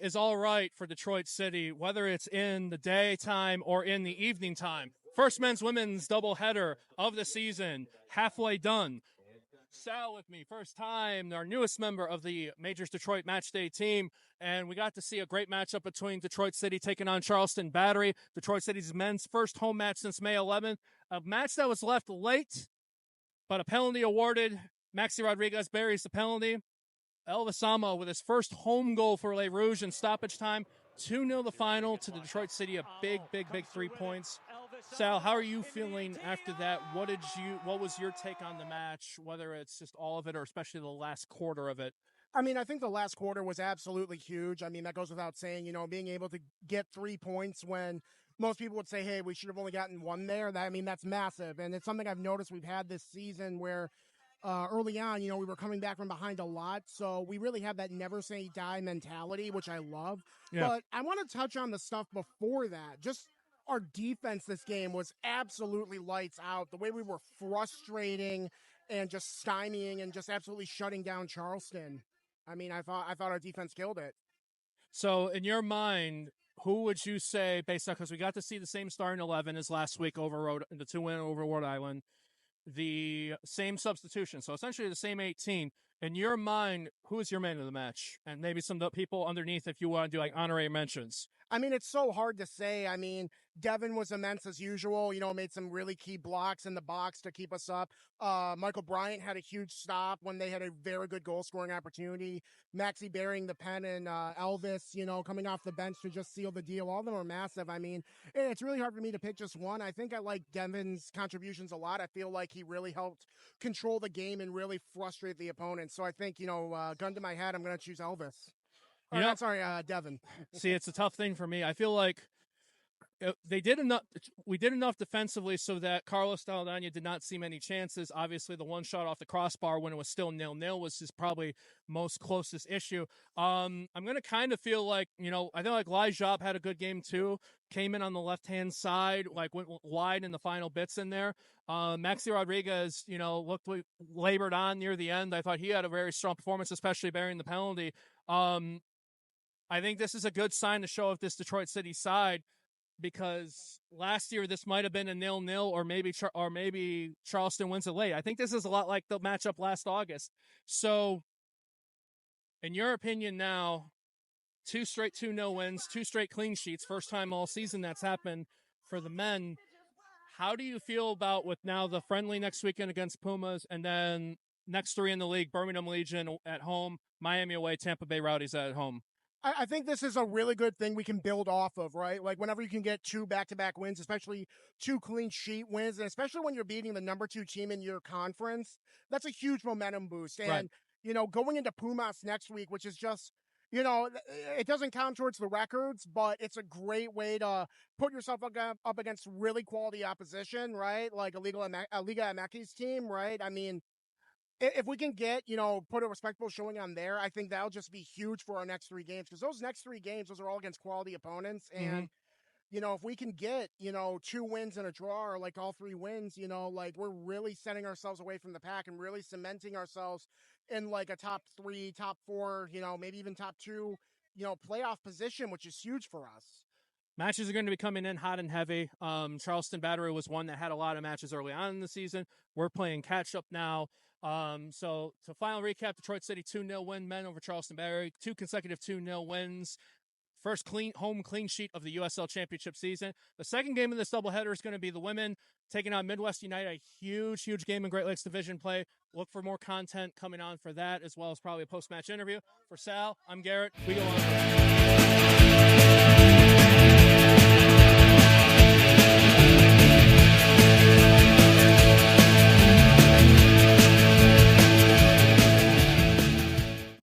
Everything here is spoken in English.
is all right for Detroit City, whether it's in the daytime or in the evening time. First men's women's doubleheader of the season, halfway done. Sal with me, first time, our newest member of the Majors Detroit Matchday team, and we got to see a great matchup between Detroit City taking on Charleston Battery, Detroit City's men's first home match since May 11th, a match that was left late, but a penalty awarded. Maxi Rodriguez buries the penalty. Elvis Amoh with his first home goal for Les Rouges in stoppage time. 2-0 the final to the Detroit City, a big 3 points. Sal, how are you feeling after that? What was your take on the match, whether it's just all of it or especially the last quarter of it? I mean, I think the last quarter was absolutely huge. I mean, that goes without saying, being able to get 3 points when most people would say, hey, we should have only gotten one there. That's massive. And it's something I've noticed we've had this season where early on, we were coming back from behind a lot. So we really have that never say die mentality, which I love. Yeah. But I want to touch on the stuff before that. Just our defense this game was absolutely lights out. The way we were frustrating and just stymieing and just absolutely shutting down Charleston. I mean, I thought our defense killed it. So in your mind, who would you say, based on, because we got to see the same starting 11 as last week over the 2-win over Rhode Island, the same substitution, so essentially the same 18. In your mind, who is your man of the match? And maybe some of the people underneath, if you want to do like honorary mentions. I mean, it's so hard to say. I mean, Devin was immense as usual, made some really key blocks in the box to keep us up. Michael Bryant had a huge stop when they had a very good goal scoring opportunity. Maxi burying the pen and Elvis, coming off the bench to just seal the deal. All of them are massive. I mean, it's really hard for me to pick just one. I think I like Devin's contributions a lot. I feel like he really helped control the game and really frustrate the opponent. So I think, gun to my head, I'm going to choose Elvis. Devin. See, it's a tough thing for me. I feel like we did enough defensively so that Carlos Daldana did not see many chances. Obviously, the one shot off the crossbar when it was still 0-0 was his probably most closest issue. I'm going to kind of feel like, I think like Lai Job had a good game too. Came in on the left-hand side, like went wide in the final bits in there. Maxi Rodriguez, looked labored on near the end. I thought he had a very strong performance, especially bearing the penalty. I think this is a good sign to show off this Detroit City side, because last year this might have been a 0-0 or maybe Charleston wins it late. I think this is a lot like the matchup last August. So, in your opinion now, 2 straight 2-0 wins, 2 straight clean sheets, first time all season that's happened for the men. How do you feel about with now the friendly next weekend against Pumas and then next 3 in the league, Birmingham Legion at home, Miami away, Tampa Bay Rowdies at home? I think this is a really good thing we can build off of, right? Like whenever you can get 2 back-to-back wins, especially 2 clean sheet wins, and especially when you're beating the number 2 team in your conference, that's a huge momentum boost. And, going into Pumas next week, which is just, it doesn't count towards the records, but it's a great way to put yourself up against really quality opposition, right? Like a Liga MX's team, right? I mean, if we can get, put a respectable showing on there, I think that'll just be huge for our next 3 games. Because those next 3 games, those are all against quality opponents. And, if we can get, 2 wins and a draw, or like all 3 wins, like we're really setting ourselves away from the pack and really cementing ourselves in like a top 3, top 4, maybe even top 2, playoff position, which is huge for us. Matches are going to be coming in hot and heavy. Charleston Battery was one that had a lot of matches early on in the season. We're playing catch-up now. So to final recap, Detroit City 2-0 win, men over Charleston Battery, 2 consecutive 2-0 wins. First home clean sheet of the USL Championship season. The second game of this doubleheader is going to be the women taking on Midwest United, a huge game in Great Lakes Division play. Look for more content coming on for that, as well as probably a post-match interview. For Sal, I'm Garrett. We go on.